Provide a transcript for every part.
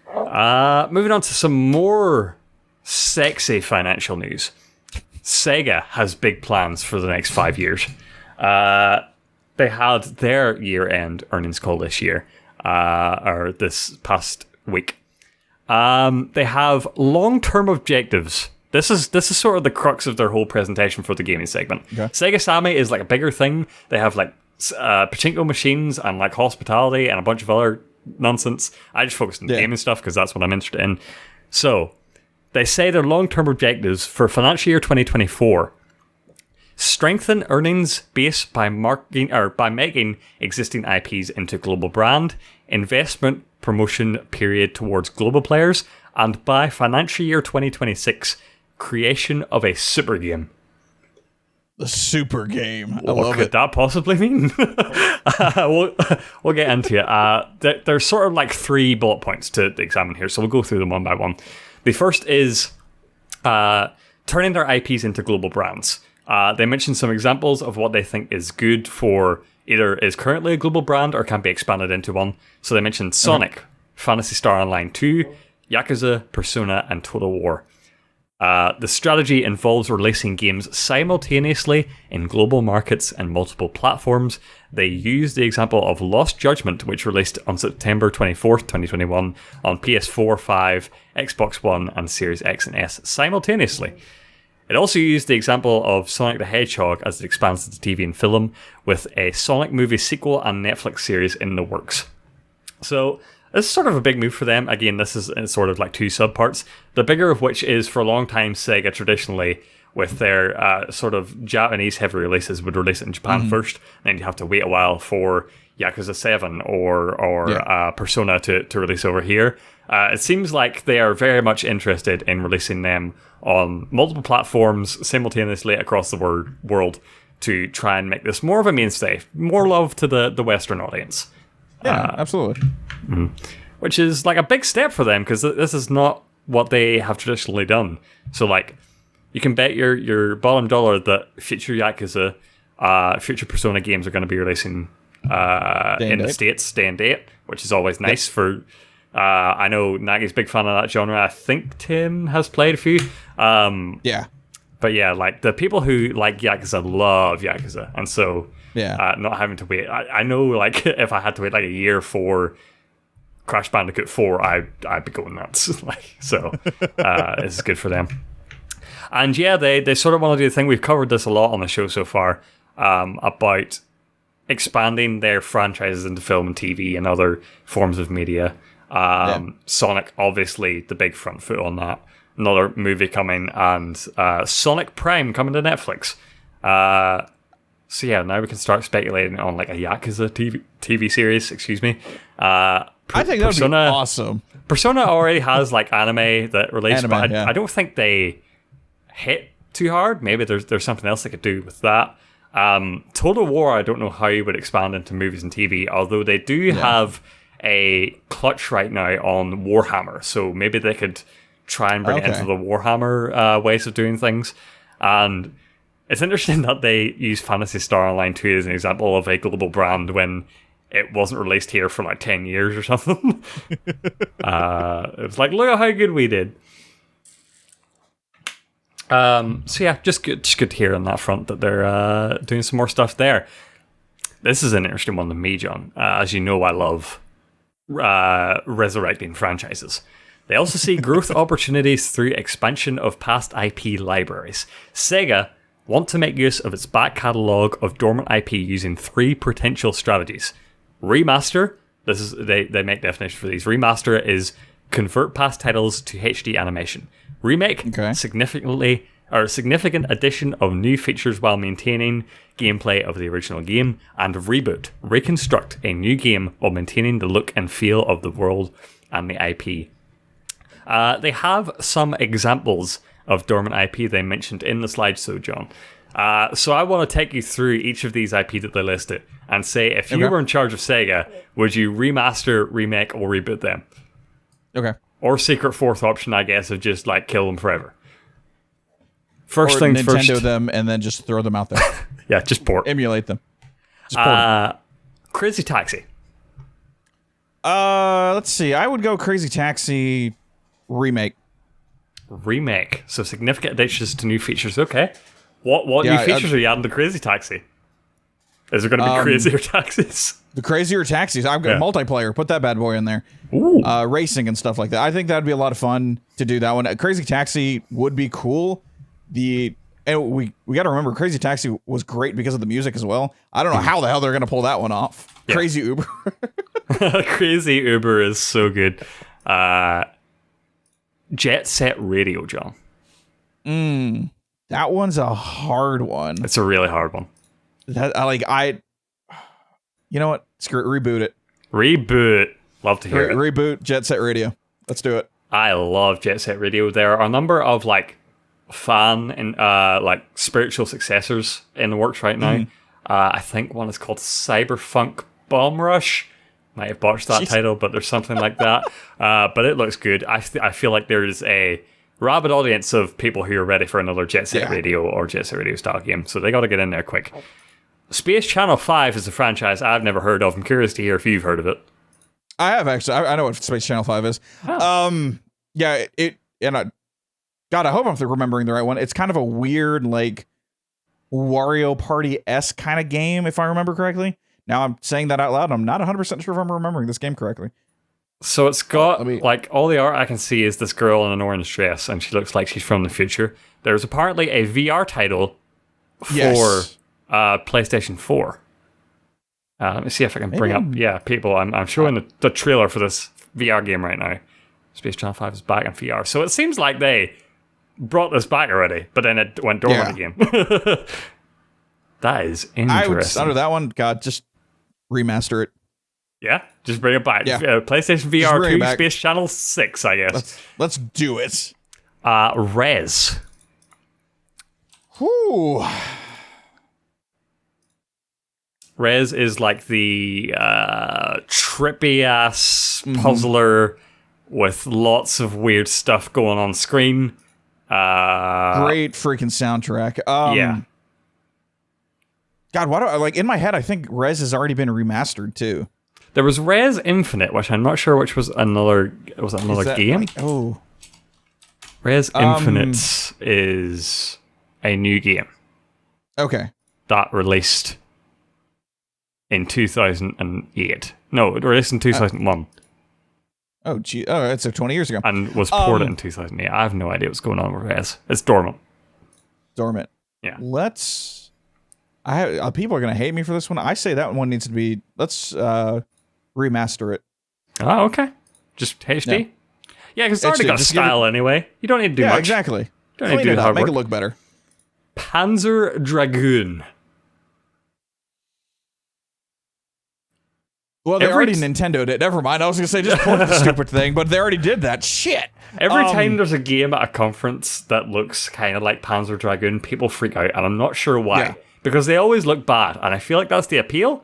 Moving on to some more sexy financial news. SEGA has big plans for the next 5 years. They had their year-end earnings call this year, or this past week. They have long-term objectives. This is sort of the crux of their whole presentation for the gaming segment. Okay. Sega Sammy is like a bigger thing. They have like pachinko machines and like hospitality and a bunch of other nonsense. I just focus on gaming stuff because that's what I'm interested in. So they say their long-term objectives for financial year 2024: strengthen earnings base by making existing IPs into global brand, investment promotion period towards global players, and by financial year 2026, creation of a super game. The super game. What could that possibly mean? We'll get into it. There's sort of like 3 bullet points to examine here, so we'll go through them one by one. The first is turning their IPs into global brands. They mentioned some examples of what they think is good for either is currently a global brand or can be expanded into one. So they mentioned Sonic, Phantasy Star Online 2, Yakuza, Persona, and Total War. The strategy involves releasing games simultaneously in global markets and multiple platforms. They use the example of Lost Judgment, which released on September 24th, 2021 on PS4, 5, Xbox One, and Series X and S simultaneously. It also used the example of Sonic the Hedgehog as it expands to TV and film, with a Sonic movie sequel and Netflix series in the works. So this is sort of a big move for them. Again, this is sort of like 2 subparts. The bigger of which is, for a long time, Sega traditionally, with their sort of Japanese heavy releases, would release it in Japan first, and then you have to wait a while for Yakuza 7 or Persona to release over here. It seems like they are very much interested in releasing them on multiple platforms simultaneously across the world to try and make this more of a mainstay, more love to the Western audience. Yeah, absolutely. Which is like a big step for them, because this is not what they have traditionally done. So like, you can bet your bottom dollar that future Yakuza, future Persona games are going to be releasing in the States day and date, which is always nice for... I know Nagi's a big fan of that genre. I think Tim has played a few. But yeah, like the people who like Yakuza love Yakuza, and so not having to wait. I know, like, if I had to wait like a year for Crash Bandicoot 4, I'd be going nuts. Like, so it's good for them. And yeah, they sort of want to do the thing. We've covered this a lot on the show so far, about expanding their franchises into film and TV and other forms of media. Sonic, obviously, the big front foot on that. Another movie coming, and Sonic Prime coming to Netflix. So yeah, now we can start speculating on like a Yakuza TV series. Excuse me. I think that would be awesome. Persona already has like anime that released, but I don't think they hit too hard. Maybe there's something else they could do with that. Total War, I don't know how you would expand into movies and TV, although they do have a clutch right now on Warhammer, so maybe they could try and bring it into the Warhammer ways of doing things. And it's interesting that they use Phantasy Star Online 2 as an example of a global brand when it wasn't released here for like 10 years or something. It was like, look at how good we did. So yeah, just good to hear on that front that they're doing some more stuff there. This is an interesting one to me, John. As you know, I love resurrecting franchises. They also see growth opportunities through expansion of past IP libraries. Sega want to make use of its back catalogue of dormant IP using 3 potential strategies. Remaster, they make definitions for these. Remaster is convert past titles to HD animation. Remake, significant addition of new features while maintaining gameplay of the original game. And reboot, reconstruct a new game while maintaining the look and feel of the world and the IP. They have some examples of dormant IP they mentioned in the slideshow, John. So I want to take you through each of these IP that they listed and say, if you were in charge of Sega, would you remaster, remake, or reboot them? Okay. Or secret fourth option, I guess, of just like kill them forever. First or things Nintendo first. them and then just throw them out there. Yeah, just port. Emulate them. Just port them. Crazy Taxi. Let's see. I would go Crazy Taxi remake. Remake. So significant additions to new features. Okay. What new features are you adding to Crazy Taxi? Is there going to be crazier taxis? The crazier taxis. I've got multiplayer. Put that bad boy in there. Ooh. Racing and stuff like that. I think that'd be a lot of fun to do that one. Crazy Taxi would be cool. And we got to remember, Crazy Taxi was great because of the music as well. I don't know how the hell they're going to pull that one off. Yeah. Crazy Uber. Crazy Uber is so good. Jet Set Radio, John. That one's a hard one. It's a really hard one. You know what? Screw it. Reboot it. Reboot. Love to hear it. Reboot Jet Set Radio. Let's do it. I love Jet Set Radio. There are a number of fan and spiritual successors in the works right now. I think one is called Cyberfunk Bomb Rush. Might have botched that title, but there's something like that. But it looks good. I feel like there's a rabid audience of people who are ready for another Jet Set Radio or Jet Set Radio style game, so they got to get in there quick. Space Channel 5 is a franchise I've never heard of. I'm curious to hear if you've heard of it. I have, actually. I know what Space Channel 5 is. Oh. I hope I'm remembering the right one. It's kind of a weird, Wario Party-esque kind of game, if I remember correctly. Now I'm saying that out loud, and I'm not 100% sure if I'm remembering this game correctly. So it's got, all the art I can see is this girl in an orange dress, and she looks like she's from the future. There's apparently a VR title for PlayStation 4. Let me see if I can bring up... Yeah, people, I'm showing the trailer for this VR game right now. Space Channel 5 is back in VR. So it seems like they brought this back already, but then it went dormant again. That is interesting. Under that one, God, just remaster it. Yeah, just bring it back. Yeah. PlayStation VR 2, Space Channel 6, I guess. Let's do it. Rez. Whew. Rez is like the trippy-ass puzzler with lots of weird stuff going on screen. Great freaking soundtrack. God, why do I in my head? I think Rez has already been remastered too. There was Rez Infinite, which I'm not sure which was another. Was that another game? Rez Infinite is a new game. Okay. That released in 2008. No, it released in 2001. Oh, gee. Oh, it's 20 years ago. And was ported in 2008. I have no idea what's going on with Rez. It's dormant. Dormant. Yeah. People are going to hate me for this one. I say that one needs to be... Let's remaster it. Oh, okay. Just HD? Yeah, because it's already got style anyway. You don't need to do much. Yeah, exactly. You don't need to do the hard work. Make it look better. Panzer Dragoon. Well, they already Nintendo'd it. Never mind. I was going to say, just port the stupid thing, but they already did that. Shit. Every time there's a game at a conference that looks kind of like Panzer Dragoon, people freak out, and I'm not sure why. Yeah. Because they always look bad, and I feel like that's the appeal.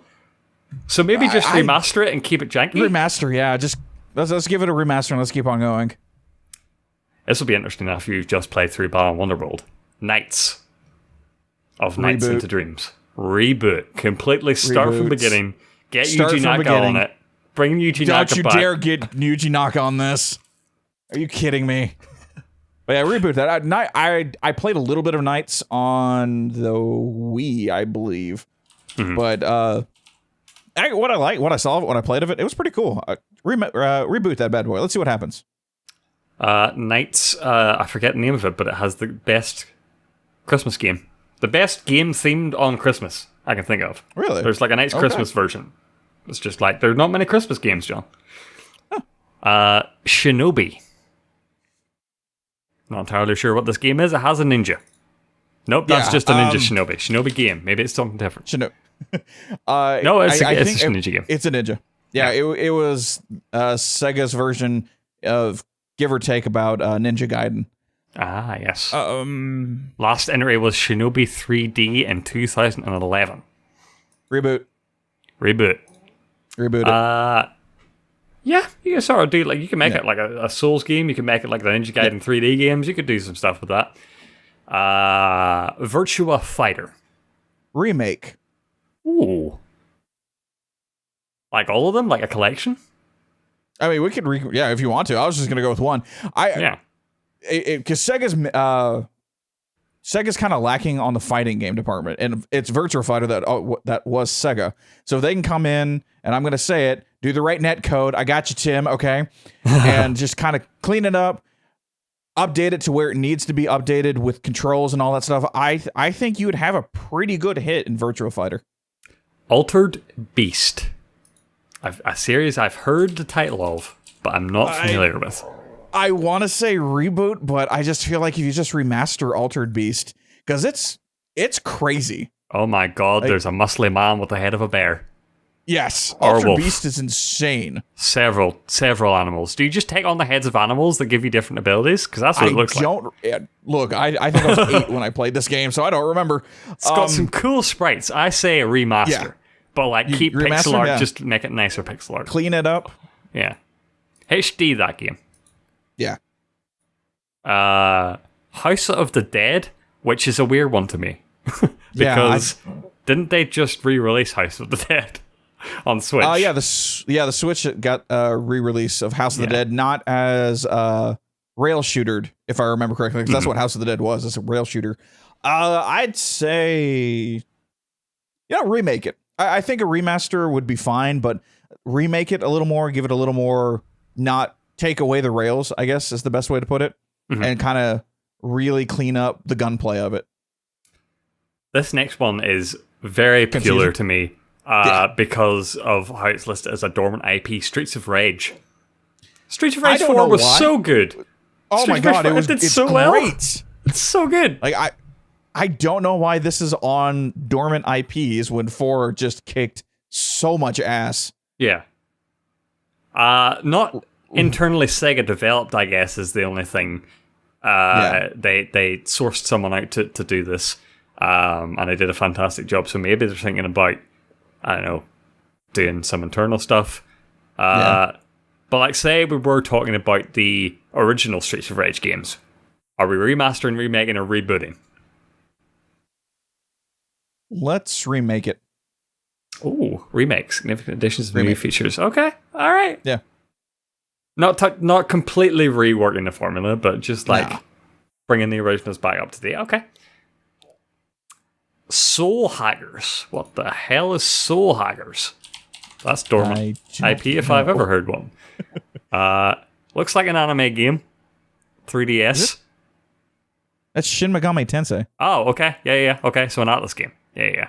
So maybe just remaster it and keep it janky? Remaster, yeah. Just let's give it a remaster and let's keep on going. This will be interesting if you've just played through Balan Wonderworld. Nights of Nights into Dreams. Reboot. Completely start from the beginning. Get Yuji Naka on it. Bring Yuji Naka back. Don't you dare get Yuji Naka on this. Are you kidding me? But yeah, reboot that. I played a little bit of Nights on the Wii, I believe. Mm-hmm. But what I saw when I played of it, it was pretty cool. Reboot that bad boy. Let's see what happens. Nights, I forget the name of it, but it has the best Christmas game. The best game themed on Christmas I can think of. Really? There's like a Nights Christmas version. It's just like, there are not many Christmas games, John. Huh. Shinobi. Not entirely sure what this game is. It has a ninja. Nope, that's just a ninja Shinobi. Shinobi game. Maybe it's something different. No, it's a ninja game. It's a ninja. Yeah. It was Sega's version of give or take about Ninja Gaiden. Ah, yes. Last entry was Shinobi 3D in 2011. Reboot it. Yeah, you can sort of do, like, you can make it like a Souls game, you can make it like the Ninja Gaiden 3D games, you could do some stuff with that. Virtua Fighter. Remake. Ooh. Like all of them? Like a collection? I mean, we could, if you want to. I was just gonna go with one. Because Sega's kind of lacking on the fighting game department, and it's Virtua Fighter that was Sega. So if they can come in, and I'm gonna say it, do the right net code. I got you, Tim. Okay, and just kind of clean it up, update it to where it needs to be updated with controls and all that stuff. I think you would have a pretty good hit in Virtua Fighter. Altered Beast. A series I've heard the title of, but I'm not familiar with. I want to say reboot, but I just feel like if you just remaster Altered Beast, because it's crazy. Oh my god, there's a muscly man with the head of a bear. Yes, Or Altered wolf. Beast is insane. Several animals. Do you just take on the heads of animals that give you different abilities? Because that's what it looks like. Look, I think I was 8 when I played this game, so I don't remember. It's got some cool sprites. I say a remaster. Yeah. But like keep pixel art, just make it nicer pixel art. Clean it up. Yeah. HD that game. Yeah. House of the Dead, which is a weird one to me. Because didn't they just re-release House of the Dead on Switch? The Switch got a re-release of House of the Dead, not as rail shootered, if I remember correctly, because that's what House of the Dead was. It's a rail shooter. I'd say remake it. I think a remaster would be fine, but remake it a little more, give it a little more, not take away the rails, I guess is the best way to put it, and kind of really clean up the gunplay of it. This next one is very peculiar to me because of how it's listed as a dormant IP, Streets of Rage. Streets of Rage 4 was so good. Oh my god, it's so great. It's so good. Like I don't know why this is on dormant IPs when 4 just kicked so much ass. Yeah. Not internally Sega developed, I guess, is the only thing. They sourced someone out to do this, and they did a fantastic job. So maybe they're thinking about, I don't know, doing some internal stuff. But like, say we were talking about the original Streets of Rage games. Are we remastering, remaking, or rebooting? Let's remake it. Oh, remake. Significant additions and new features. Okay. All right. Yeah. Not completely reworking the formula, but just like bringing the originals back up to date. Okay. Soul Hackers. What the hell is Soul Hackers? That's dormant IP if I've ever heard one. Looks like an anime game. 3DS. That's Shin Megami Tensei. Oh, okay. Yeah. Okay, so an Atlas game. Yeah.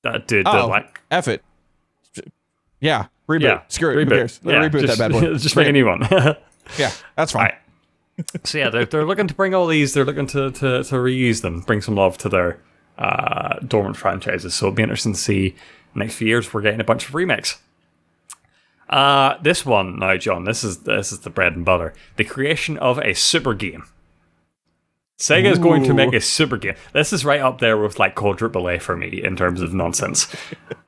F it. Yeah, reboot. Yeah, screw it. Who cares? Reboot that bad boy. Just make a new one. Yeah, that's fine. Right. So yeah, they're looking to bring all these. They're looking to reuse them, bring some love to their dormant franchises. So it'll be interesting to see next few years we're getting a bunch of remakes. This one now, John. This is the bread and butter. The creation of a super game. Sega is going to make a super game. This is right up there with like quadruple A for me in terms of nonsense.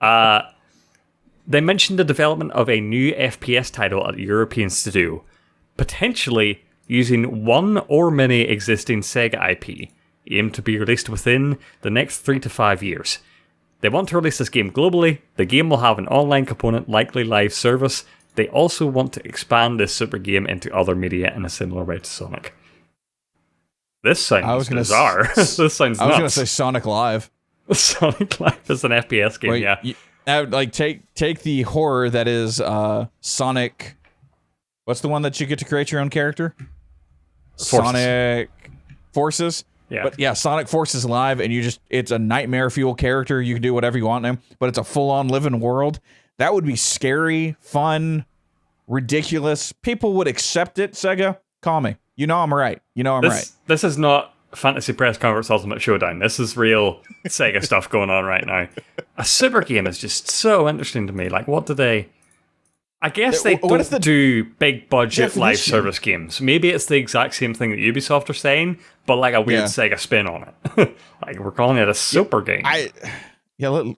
They mentioned the development of a new FPS title at a European studio, potentially using one or many existing Sega IP, aimed to be released within the next 3 to 5 years. They want to release this game globally. The game will have an online component, likely live service. They also want to expand this super game into other media in a similar way to Sonic. This sounds bizarre. This sounds nuts. I was going to say Sonic Live. Sonic Live is an FPS game, like take the horror that is Sonic. What's the one that you get to create your own character? Forces. Sonic Forces. Yeah. But yeah, Sonic Forces Live, and it's a nightmare fuel character. You can do whatever you want in him, but it's a full-on living world. That would be scary, fun, ridiculous. People would accept it, Sega. Call me. You know I'm right. This is not Fantasy Press Conference Ultimate Showdown. This is real Sega stuff going on right now. A super game is just so interesting to me. Like, what do they... I guess they don't do big budget live service games. Maybe it's the exact same thing that Ubisoft are saying, but like a weird Sega spin on it. Like, we're calling it a super game. All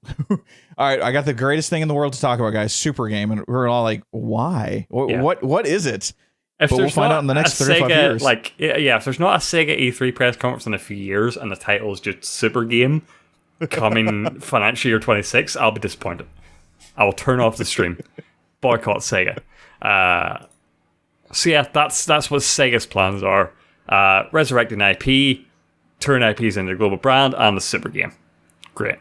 right, I got the greatest thing in the world to talk about, guys. Super game, and we're all like, why? What is it? But we'll find out in the next 35 years. If there's not a Sega E3 press conference in a few years and the title is just Super Game coming financial year 26, I'll be disappointed. I will turn off the stream. Boycott Sega. So yeah, that's what Sega's plans are. Resurrecting IP, turn IPs into a global brand, and the super game. Great.